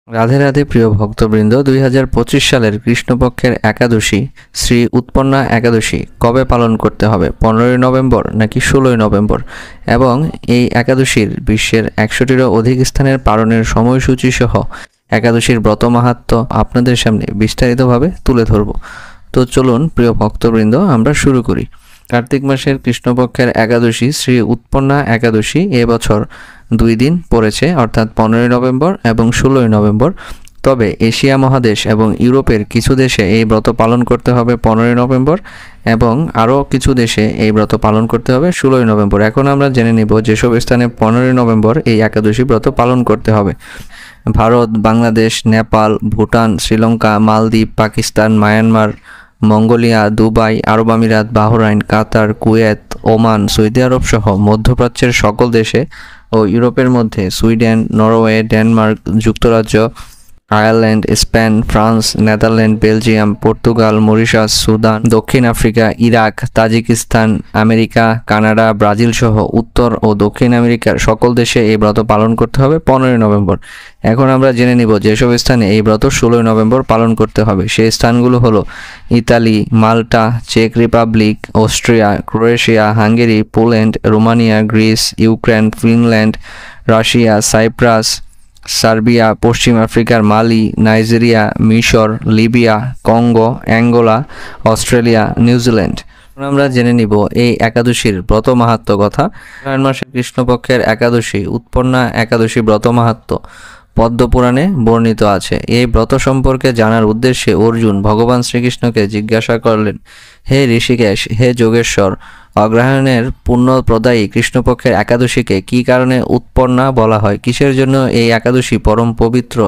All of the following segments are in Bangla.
রাধে রাধে প্রিয় ভক্তবৃন্দ, 2025 সালের কৃষ্ণপক্ষের একাদশী শ্রী উৎপন্না একাদশী কবে পালন করতে হবে? 15ই নভেম্বর নাকি 16ই নভেম্বর? এবং এই একাদশীর বিশ্বের 100টিরও অধিক স্থানের পালনের সময়সূচি সহ একাদশীর ব্রত মাহাত্ম্য আপনাদের সামনে বিস্তারিতভাবে তুলে ধরব। তো চলুন প্রিয় ভক্তবৃন্দ, আমরা শুরু করি। কার্তিক মাসের কৃষ্ণপক্ষের একাদশী শ্রী উৎপন্না একাদশী এবছর 2 দিন পড়েছে, অর্থাৎ 15ই নভেম্বর এবং 16ই নভেম্বর। তবে এশিয়া মহাদেশ এবং ইউরোপের কিছু দেশে এই ব্রত পালন করতে হবে 15ই নভেম্বর এবং আরও কিছু দেশে এই ব্রত পালন করতে হবে 16ই নভেম্বর। এখন আমরা জেনে নিব যেসব স্থানে 15ই নভেম্বর এই একাদশী ব্রত পালন করতে হবে। Bharat, Bangladesh, Nepal, Bhutan, Sri Lanka, Maldives, Pakistan, Myanmar, Mongolia, Dubai, Arab Emirates, Bahrain, Qatar, Kuwait, Oman, Saudi Arab সহ মধ্যপ্রাচ্যের সকল দেশে ও ইউরোপের মধ্যে সুইডেন, নরওয়ে, ডেনমার্ক, যুক্তরাজ্য, Ireland, Spain, France, Netherland, Belgium, Portugal, Mauritius, Sudan, দক্ষিণ Africa, Iraq, Tajikistan, America, Canada, Brazil সহ উত্তর ও দক্ষিণ আমেরিকার সকল দেশে এই ব্রত পালন করতে হবে 15ই নভেম্বর। এখন আমরা জেনে নিব যেসব স্থানে এই ব্রত 16ই নভেম্বর পালন করতে হবে। সেই স্থানগুলো হলো ইতালি, মাল্টা, চেক Republic, Austria, Croatia, Hungary, Poland, Romania, Greece, Ukraine, Finland, Russia, Cyprus, Serbia, পশ্চিম আফ্রিকার মালি, নাইজেরিয়া, মিশর, Libya, Congo, Angola, Australia, New Zealand. আমরা জেনে নিব এই একাদশীর ব্রত মাহাত্ম্য কথা। আশ্বিন মাসের কৃষ্ণপক্ষের একাদশী উৎপন্না একাদশী ব্রত মাহাত্ম্য পদ্মপুরাণে বর্ণিত আছে। এই ব্রত সম্পর্কে জানার উদ্দেশ্যে অর্জুন ভগবান শ্রীকৃষ্ণকে জিজ্ঞাসা করলেন, হে ঋষিকেশ, হে যোগেশ্বর, অগ্রহায়ণের পুণ্যপ্রদায়ী কৃষ্ণপক্ষের একাদশীকে কী কারণে উৎপন্না বলা হয়? কিসের জন্য এই একাদশী পরম পবিত্র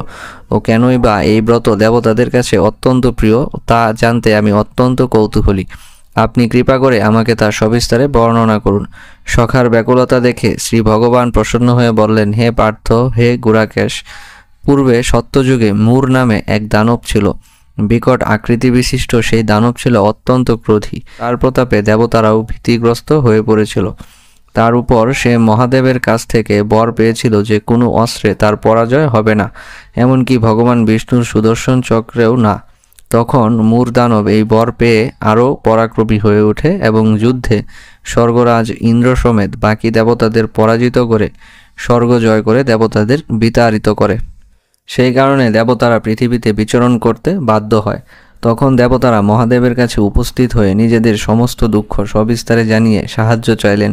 ও কেনই বা এই ব্রত দেবতাদের কাছে অত্যন্ত প্রিয় তা জানতে আমি অত্যন্ত কৌতূহলী। আপনি কৃপা করে আমাকে তা সবিস্তারে বর্ণনা করুন। সখার ব্যাকুলতা দেখে শ্রী ভগবান প্রসন্ন হয়ে বললেন, হে পার্থ, হে গুরাকেশ, পূর্বে সত্যযুগে মূর নামে এক দানব ছিল। বিকট আকৃতি বিশিষ্ট সেই দানব ছিল অত্যন্ত ক্রোধী। তার প্রতাপে দেবতারাও ভীতিগ্রস্ত হয়ে পড়েছিল। তার উপর সে মহাদেবের কাছ থেকে বর পেয়েছিল যে কোনো অস্ত্রে তার পরাজয় হবে না, এমনকি ভগবান বিষ্ণুর সুদর্শন চক্রেও না। তখন মূর দানব এই বর পেয়ে আরও পরাক্রমী হয়ে ওঠে এবং যুদ্ধে স্বর্গরাজ ইন্দ্র সমেত বাকি দেবতাদের পরাজিত করে স্বর্গ জয় করে দেবতাদের বিতাড়িত করে। সেই কারণে দেবতারা পৃথিবীতে বিচরণ করতে বাধ্য হয়। তখন দেবতারা মহাদেবের কাছে উপস্থিত হয়ে নিজেদের সমস্ত দুঃখ সবিস্তারে জানিয়ে সাহায্য চাইলেন।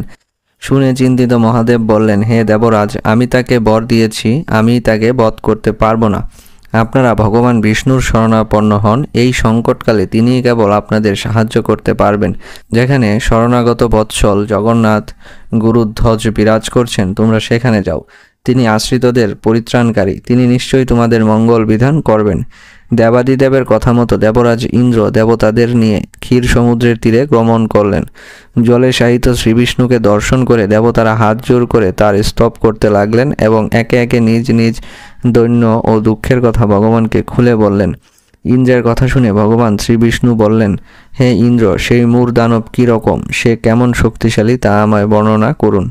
শুনে চিন্তিত মহাদেব বললেন, হে দেবরাজ, আমি তাকে বর দিয়েছি, আমি তাকে বধ করতে পারবো না। আপনারা ভগবান বিষ্ণুর শরণাপন্ন হন। এই সংকটকালে তিনিই কেবল আপনাদের সাহায্য করতে পারবেন। যেখানে শরণাগত বৎসল জগন্নাথ গুরুধ্বজ বিরাজ করছেন, তোমরা সেখানে যাও। তিনি আশ্রিতদের পরিত্রাণকারী, তিনি নিশ্চয়ই তোমাদের মঙ্গল বিধান করবেন। দেবাদিদেবের কথা মতো দেবরাজ ইন্দ্র দেবতাদের নিয়ে ক্ষীর সমুদ্রের তীরে গমন করলেন। জলে শায়িত শ্রীবিষ্ণুকে দর্শন করে দেবতারা হাত জোর করে তার স্তব করতে লাগলেন এবং একে একে নিজ নিজ দৈন্য ও দুঃখের কথা ভগবানকে খুলে বললেন। ইন্দ্রের কথা শুনে ভগবান শ্রীবিষ্ণু বললেন, হে ইন্দ্র, সেই মূর দানব কী রকম, সে কেমন শক্তিশালী তা আমায় বর্ণনা করুন।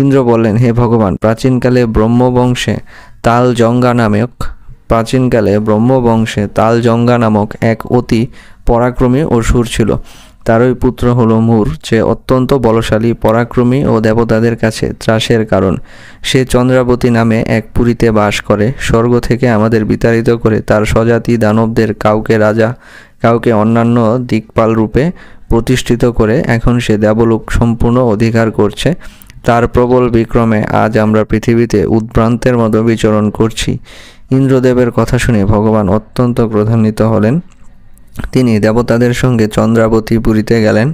ইন্দ্র বললেন, হে ভগবান, প্রাচীনকালে ব্রহ্মবংশে তালজঙ্গা নামক এক অতি পরাক্রমী অসুর ছিল। তারই পুত্র হল মূর, যে অত্যন্ত বলশালী, পরাক্রমী ও দেবতাদের কাছে ত্রাসের কারণ। সে চন্দ্রাবতী নামে এক পুরীতে বাস করে। স্বর্গ থেকে আমাদের বিতাড়িত করে তার স্বজাতি দানবদের কাউকে রাজা, কাউকে অন্যান্য দিকপাল রূপে প্রতিষ্ঠিত করে এখন সে দেবলোক সম্পূর্ণ অধিকার করছে। তার প্রবল বিক্রমে আজ আমরা পৃথিবীতে উদ্ভ্রান্তের মতো বিচরণ করছি। ইন্দ্রদেবের কথা শুনে ভগবান অত্যন্ত ক্রোধান্বিত হলেন। তিনি দেবতাদের সঙ্গে চন্দ্রাবতী পুরীতে গেলেন।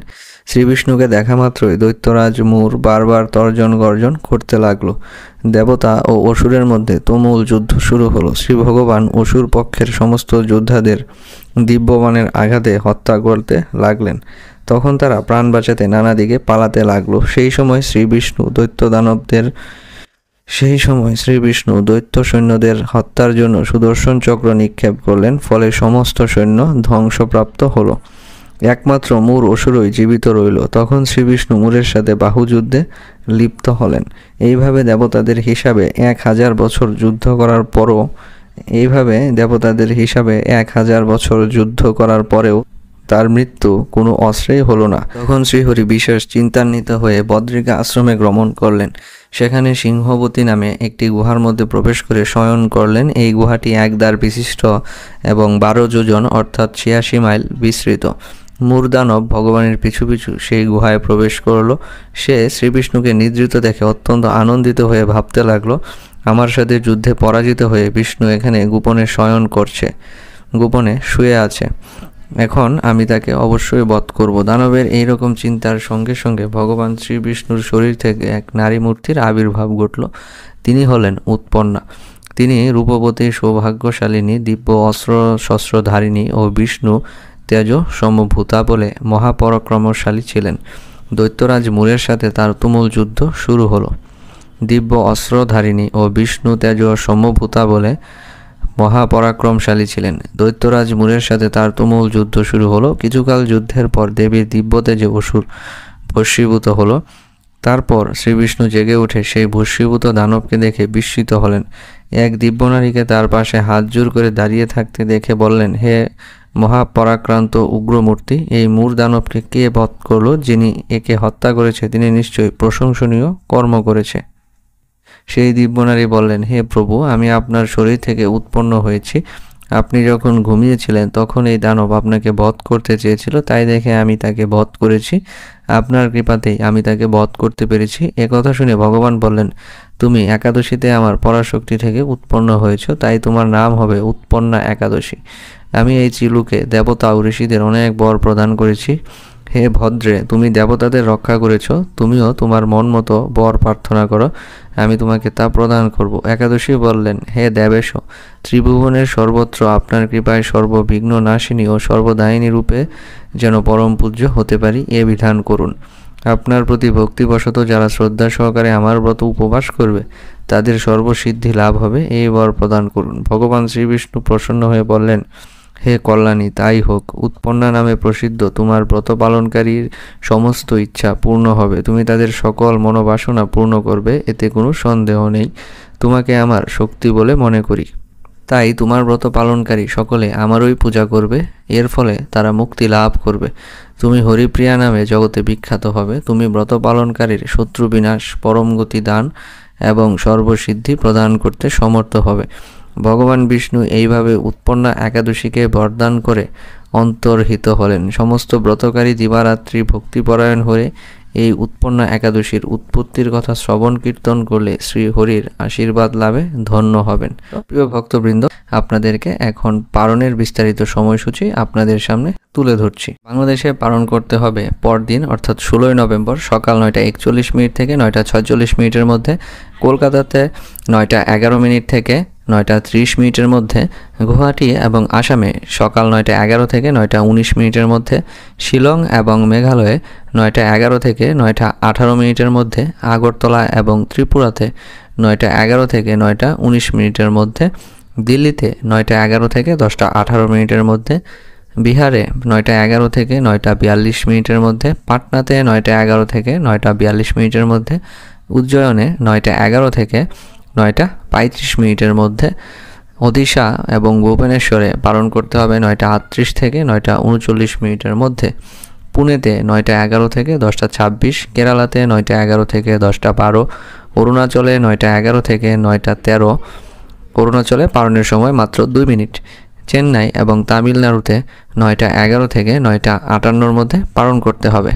শ্রীবিষ্ণুকে দেখা মাত্রই দৈত্যরাজ মূর বারবার তর্জন গর্জন করতে লাগলো। দেবতা ও অসুরের মধ্যে তুমুল যুদ্ধ শুরু হলো। শ্রী ভগবান অসুর পক্ষের সমস্ত যোদ্ধাদের দিব্যবাণের আঘাতে হত্যা করতে লাগলেন। তখন তারা প্রাণ বাঁচাতে নানা দিকে পালাতে লাগলো। সেই সময় শ্রীবিষ্ণু দৈত্য সৈন্যদের হত্যার জন্য সুদর্শন চক্র নিক্ষেপ করলেন। ফলে সমস্ত সৈন্য ধ্বংসপ্রাপ্ত হলো। একমাত্র মূর অসুরই জীবিত রইল। তখন শ্রীবিষ্ণু মূরের সাথে বাহুযুদ্ধে লিপ্ত হলেন। এইভাবে দেবতাদের হিসাবে 1000 বছর যুদ্ধ করার পরও এইভাবে দেবতাদের হিসাবে 1000 বছর যুদ্ধ করার পরেও তার মৃত্যু কোনো অস্ত্রেই হলো না। তখন শ্রীহরি বিশেষ চিন্তান্বিত হয়ে বদ্রিকা আশ্রমে গমন করলেন। সেখানে সিংহবতী নামে একটি গুহার মধ্যে প্রবেশ করে শয়ন করলেন। এই গুহাটি 1 দ্বার বিশিষ্ট এবং 12 যোজন অর্থাৎ 86 মাইল বিস্তৃত। মূর্দানব ভগবানের পিছু পিছু সেই গুহায় প্রবেশ করল। সে শ্রীবিষ্ণুকে নিদ্রিত দেখে অত্যন্ত আনন্দিত হয়ে ভাবতে লাগলো, আমার সাথে যুদ্ধে পরাজিত হয়ে বিষ্ণু এখানে গোপনে শয়ন করছে, গোপনে শুয়ে আছে। এখন আমি তাকে অবশ্যই বধ করব। দানবের এইরকম চিন্তার সঙ্গে সঙ্গে ভগবান শ্রী বিষ্ণুর শরীর থেকে এক নারী মূর্তির আবির্ভাব ঘটল। তিনি হলেন উৎপন্না। তিনি রূপবতী, সৌভাগ্যশালিনী, দিব্য অস্ত্র শস্ত্রধারিণী ও বিষ্ণু তেজ সমভূতা বলে মহাপরাক্রমশালী ছিলেন। দৈত্যরাজ মূরের সাথে তার তুমুল যুদ্ধ শুরু হলো। দিব্য অস্ত্রধারিণী ও বিষ্ণু তেজ সমভূতা বলে মহাপরাক্রমশালী ছিলেন। দৈত্যরাজ মূরের সাথে তার তুমুল যুদ্ধ শুরু হলো। কিছুকাল যুদ্ধের পর দেবীর দিব্য তেজে অসুর ভস্মীভূত হলো। তারপর শ্রীবিষ্ণু জেগে উঠে সেই ভস্মীভূত দানবকে দেখে বিস্মিত হলেন। এক দিব্যনারীকে তার পাশে হাত জোর করে দাঁড়িয়ে থাকতে দেখে বললেন, হে মহাপরাক্রান্ত উগ্রমূর্তি, এই মূর দানবকে কে বধ করলো? যিনি একে হত্যা করেছে তিনি নিশ্চয়ই প্রশংসনীয় কর্ম করেছে। সেই দিব্যনারী বললেন, হে প্রভু, আমি আপনার শরীর থেকে উৎপন্ন হয়েছি। আপনি যখন ঘুমিয়েছিলেন তখন এই দানব আপনাকে বধ করতে চেয়েছিল, তাই দেখে আমি তাকে বধ করেছি। আপনার কৃপাতেই আমি তাকে বধ করতে পেরেছি। একথা শুনে ভগবান বললেন, তুমি একাদশীতে আমার পরাশক্তি থেকে উৎপন্ন হয়েছ, তাই তোমার নাম হবে উৎপন্না একাদশী। আমি এই চিলুকে দেবতা ও ঋষিদের অনেক বর প্রদান করেছি। হে ভদ্রে, তুমি দেবতাদের রক্ষা করেছ, তুমিও তোমার মন মতো বর প্রার্থনা করো, আমি তোমাকে তা প্রদান করব। একাদশী বললেন, হে দেবেশ, ত্রিভুবনের সর্বত্র আপনার কৃপায় সর্ববিঘ্ন নাশিনী ও সর্বদায়িনী রূপে যেন পরম পূজ্য হতে পারি, এ বিধান করুন। আপনার প্রতি ভক্তিবশত যারা শ্রদ্ধা সহকারে আমার ব্রত উপবাস করবে তাদের সর্বসিদ্ধি লাভ হবে, এই বর প্রদান করুন। ভগবান শ্রীবিষ্ণু প্রসন্ন হয়ে বললেন, হে কল্যাণী, তাই হোক। উৎপন্না নামে প্রসিদ্ধ তোমার ব্রত পালনকারীর সমস্ত ইচ্ছা পূর্ণ হবে। তুমি তাদের সকল মনোবাসনা পূর্ণ করবে, এতে কোনো সন্দেহ নেই। তোমাকে আমার শক্তি বলে মনে করি, তাই তোমার ব্রত পালনকারী সকলে আমারই পূজা করবে। এর ফলে তারা মুক্তি লাভ করবে। তুমি হরিপ্রিয়া নামে জগতে বিখ্যাত হবে। তুমি ব্রত পালনকারীর শত্রু বিনাশ, পরম গতি দান এবং সর্বসিদ্ধি প্রদান করতে সমর্থ হবে। ভগবান বিষ্ণু এইভাবে উৎপন্না একাদশীকে বরদান করে অন্তর্হিত হলেন। সমস্ত ব্রতকারী দিবারাত্রি ভক্তিপরায়ণ হয়ে এই উৎপন্না একাদশীর উৎপত্তির কথা শ্রবণ কীর্তন করলে শ্রী হরির আশীর্বাদ লাভে ধন্য হবেন। প্রিয় ভক্তবৃন্দ, আপনাদেরকে এখন পালনের বিস্তারিত সময়সূচি আপনাদের সামনে তুলে ধরছি। বাংলাদেশে পালন করতে হবে পরদিন অর্থাৎ 16ই নভেম্বর সকাল 9:41 থেকে 9:46 মধ্যে, কলকাতাতে 9:11 থেকে 9:30 মধ্যে, গুয়াহাটি এবং আসামে সকাল 9:11 থেকে 9:19 মধ্যে, শিলং এবং মেঘালয়ে 9:11 থেকে 9:18 মধ্যে, আগরতলা এবং ত্রিপুরাতে 9:11 থেকে 9:19 মধ্যে, দিল্লিতে 9:11 থেকে 10:18 মধ্যে, বিহারে 9:11 থেকে 9:42 মধ্যে, পাটনাতে 9:11 থেকে 9:42 মধ্যে, উজ্জয়নে 9:11 থেকে 9:35 মধ্যে, ওড়িশা এবং ভুবনেশ্বরে পালন করতে হবে 9:38 থেকে 9:39 মধ্যে, পুনেতে 9:11 থেকে 10:26, কেরালাতে 9:11 থেকে 10:12, অরুণাচলে 9:11 থেকে 9:13, অরুণাচলে পালনের সময় মাত্র 2 মিনিট, চেন্নাই এবং তামিলনাড়ুতে 9:11 থেকে 9:58 মধ্যে পালন করতে হবে।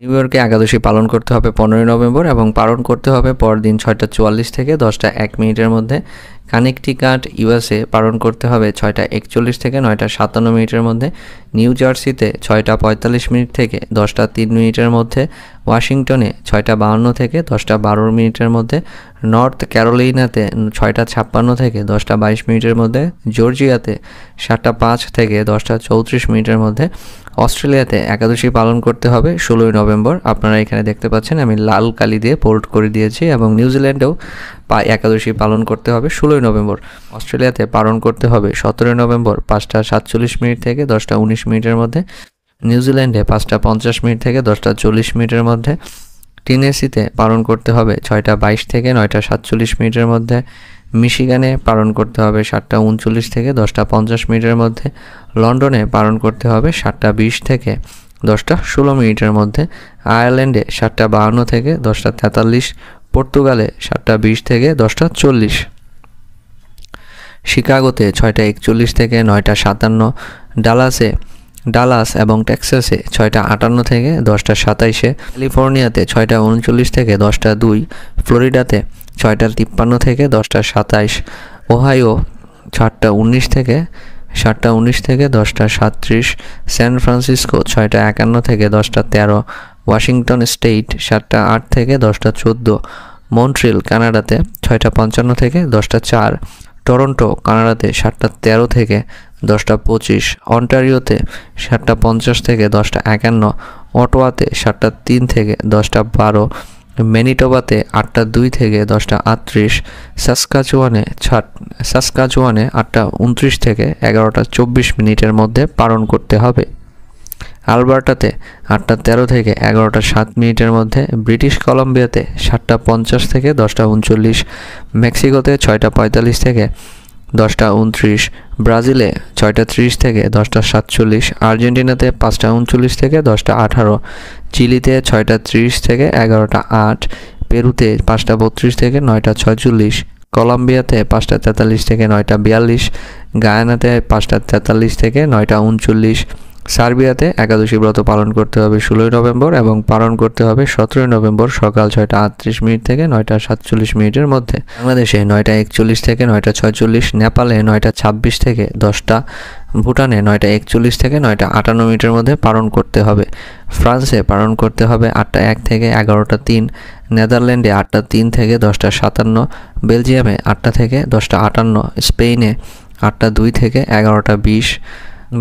নিউ ইয়র্কে একাদশী পালন করতে হবে 15ই নভেম্বর এবং পালন করতে হবে পরদিন 6:44 থেকে 10:01 মধ্যে। কানেকটিকাট ইউএসএ পালন করতে হবে 6:41 থেকে 9:57 মধ্যে। নিউ জার্সিতে 6:45 থেকে 10:03 মধ্যে, ওয়াশিংটনে 6:52 থেকে 10:12 মধ্যে, নর্থ ক্যারোলিনাতে 6:56 থেকে 10:22 মধ্যে, জর্জিয়াতে 7:05 থেকে 10:34 মধ্যে। অস্ট্রেলিয়াতে একাদশী পালন করতে হবে 16ই নভেম্বর। আপনারা এখানে দেখতে পাচ্ছেন আমি লাল কালি দিয়ে বোল্ড করে দিয়েছি। এবং নিউজিল্যান্ডেও একাদশী পালন করতে হবে 16ই নভেম্বর। অস্ট্রেলিয়াতে পালন করতে হবে 17ই নভেম্বর 5:47 থেকে 10:19 মধ্যে। নিউজিল্যান্ডে 5:50 থেকে 10:40 মধ্যে। টেনেসিতে পালন করতে হবে 6:22 থেকে 9:47 মধ্যে। মিশিগানে পালন করতে হবে 7:39 থেকে 10:50 মিনিটের মধ্যে, লন্ডনে পালন করতে হবে 7:20 থেকে 10:16 মিনিটের মধ্যে, আয়ারল্যান্ডে 7:52 থেকে 10:43, পর্তুগালে 7:20 থেকে 10:40, শিকাগোতে 6:41 থেকে 9:57, ডালাস এবং টেক্সাসে 6:58 থেকে 10:27, ক্যালিফোর্নিয়াতে 6:39 থেকে 10:02, ফ্লোরিডাতে 6:53 থেকে 10:27, ওহাইও 7:19 থেকে 10:37, স্যান ফ্রান্সিসকো 6:51 থেকে 10:13, ওয়াশিংটন স্টেট 7:08 থেকে 10:14, মন্ট্রিল কানাডাতে 6:55 থেকে 10:04, টরন্টো কানাডাতে 7:13 থেকে 10:25, অন্টারিওতে 7:50 থেকে 10:51, অটোয়াতে 7:03 থেকে 10:12, ম্যানিটোবাতে 8:02 থেকে 10:38, সাসকাচুয়ানে 8:29 থেকে 11:24 মিনিটের মধ্যে পালন করতে হবে। আলবার্টাতে 8:13 থেকে 11:07 মিনিটের মধ্যে, ব্রিটিশ কলম্বিয়াতে 7:50 থেকে 10:39, মেক্সিকোতে 6:45 থেকে 10:29, ব্রাজিলে 6:30 থেকে 10:47, আর্জেন্টিনাতে 5:39 থেকে 10:18, চিলিতে 6:30 থেকে 11:08, পেরুতে 5:32 থেকে 9:46, কলম্বিয়াতে 5:43 থেকে 9:42, গায়ানাতে 5:43 থেকে 9:39, সার্বিয়াতে একাদশী ব্রত পালন করতে হবে 16 নভেম্বর এবং পালন করতে হবে 17 নভেম্বর সকাল 6:38 মিনিট থেকে 9:47 মিনিটের মধ্যে। বাংলাদেশে 9:41 থেকে 9:46, নেপালে 9:26 থেকে 10টা, ভুটানে 9:41 থেকে 9:58 মিনিটের মধ্যে পালন করতে হবে। ফ্রান্সে পালন করতে হবে 8:01 থেকে 11:03, নেদারল্যান্ডে 8:03 থেকে 10:57, বেলজিয়ামে 8টা থেকে 10:58, স্পেনে 8:02 থেকে 11:20,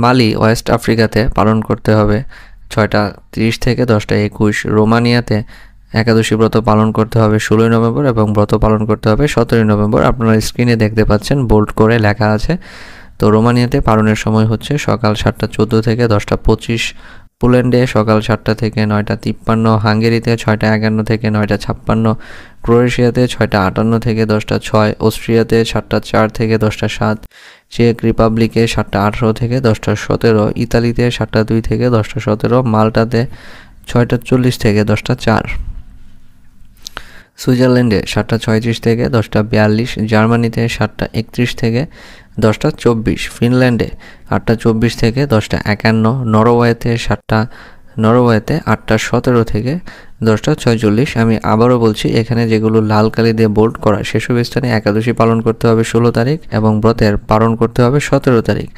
মালি ওয়েস্ট আফ্রিকাতে পালন করতে হবে 6:30 থেকে 10:21, রোমানিয়াতে একাদশী ব্রত পালন করতে হবে 16 নভেম্বর এবং ব্রত পালন করতে হবে 17 নভেম্বর। আপনারা স্ক্রিনে দেখতে পাচ্ছেন বোল্ড করে লেখা আছে। তো রোমানিয়াতে পালনের সময় হচ্ছে সকাল 7:14 থেকে 10:25, পোল্যান্ডে সকাল 7টা থেকে 9:53, হাঙ্গেরিতে 6:51 থেকে 9:56, ক্রোয়েশিয়াতে 6:58 থেকে 10:06, অস্ট্রিয়াতে 7:04 থেকে 10:07, চেক রিপাবলিকে 7:18 থেকে 10:17, ইতালিতে 7:02 থেকে 10:17, মাল্টাতে 6:40 থেকে 10:04, সুইজারল্যান্ডে 7:36 থেকে 10:42, জার্মানিতে 7:31 থেকে 10:24, ফিনল্যান্ডে 8:24 থেকে 10:51, নরওয়েতে 8:17 থেকে 10:46। আমি আবারও বলছি, এখানে যেগুলো লাল কালি দিয়ে বোল্ড করা সেসব স্থানে একাদশী পালন করতে হবে 16 তারিখ এবং ব্রতের পালন করতে হবে 17 তারিখ।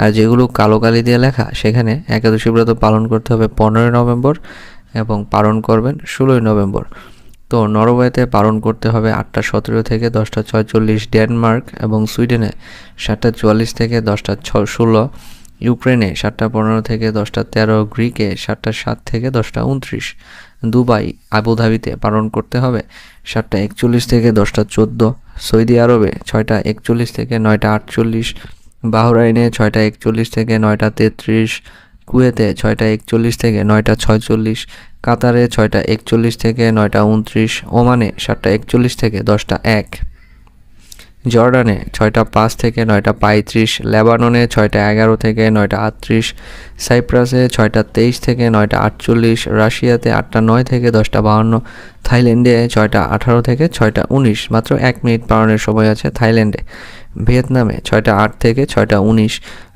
আর যেগুলো কালো কালি দিয়ে লেখা সেখানে একাদশী ব্রত পালন করতে হবে 15 নভেম্বর এবং পালন করবেন 16 নভেম্বর। তো নরওয়েতে পালন করতে হবে 8:17 থেকে 10:46, ডেনমার্ক এবং সুইডেনে 7:44 থেকে 10:16, ইউক্রেনে 7:15 থেকে 10:13, গ্রিকে 7:07 থেকে 10:29, দুবাই আবুধাবিতে পালন করতে হবে 7:41 থেকে 10:14, সৌদি আরবে 6:41 থেকে 9:48, বাহরাইনে 6:41 থেকে 9:33, কুয়েতে 6:41 থেকে 9:46, কাতারে 6:41 থেকে 9:29, ওমানে 7:41 থেকে 10:01, জর্ডানে 6:05 থেকে 9:35, লেবাননে 6:11 থেকে 9:38, সাইপ্রাসে 6:23 থেকে 9:48, রাশিয়াতে 8:09 থেকে 10:52, থাইল্যান্ডে 6:18 থেকে 6:19, মাত্র 1 মিনিট পালনের সময় আছে থাইল্যান্ডে, ভিয়েতনামে 6:08 থেকে 6:19,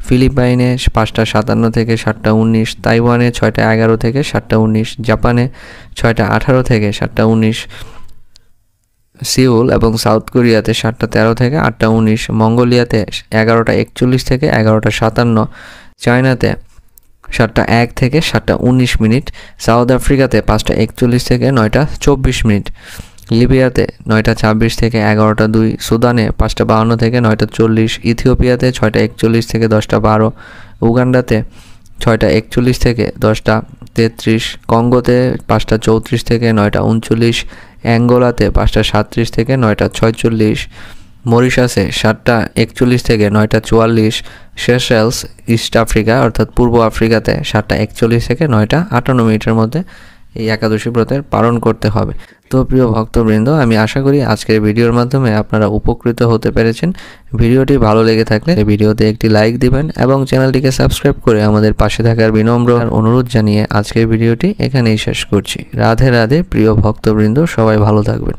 ফিলিপাইনে 5:57 থেকে 7:19, তাইওয়ানে 6:11 থেকে 7:19, জাপানে 6:18 থেকে 7:19, সিউল এবং সাউথ কোরিয়াতে 7:13 থেকে 8:19, মঙ্গোলিয়াতে 11:41 থেকে 11:57, চায়নাতে 7:01 থেকে 7:19 মিনিট, সাউথ আফ্রিকাতে 5:41 থেকে 9:24 মিনিট, লিবিয়াতে 9:26 থেকে 11:02, সুদানে 5:52 থেকে 9:40, ইথিওপিয়াতে 6:41 থেকে 10:12, উগান্ডাতে 6:41 থেকে 10:33, কঙ্গোতে 5:34 থেকে 9:39, অ্যাঙ্গোলাতে 5:37 থেকে 9:46, মরিশাসে 7:41 থেকে 9:44, সেশেলস ইস্ট আফ্রিকা অর্থাৎ পূর্ব আফ্রিকাতে 7:41 থেকে 9:58 মিনিটের মধ্যে এই একাদশী ব্রতের পালন করতে হবে। তো প্রিয় ভক্তবৃন্দ, আমি আশা করি আজকের ভিডিওর মাধ্যমে আপনারা উপকৃত হতে পেরেছেন। ভিডিওটি ভালো লেগে থাকলে ভিডিওতে একটি লাইক দিবেন এবং চ্যানেলটিকে সাবস্ক্রাইব করে আমাদের পাশে থাকার বিনম্র অনুরোধ জানিয়ে আজকের ভিডিওটি এখানেই শেষ করছি। রাধে রাধে প্রিয় ভক্তবৃন্দ, সবাই ভালো থাকবেন।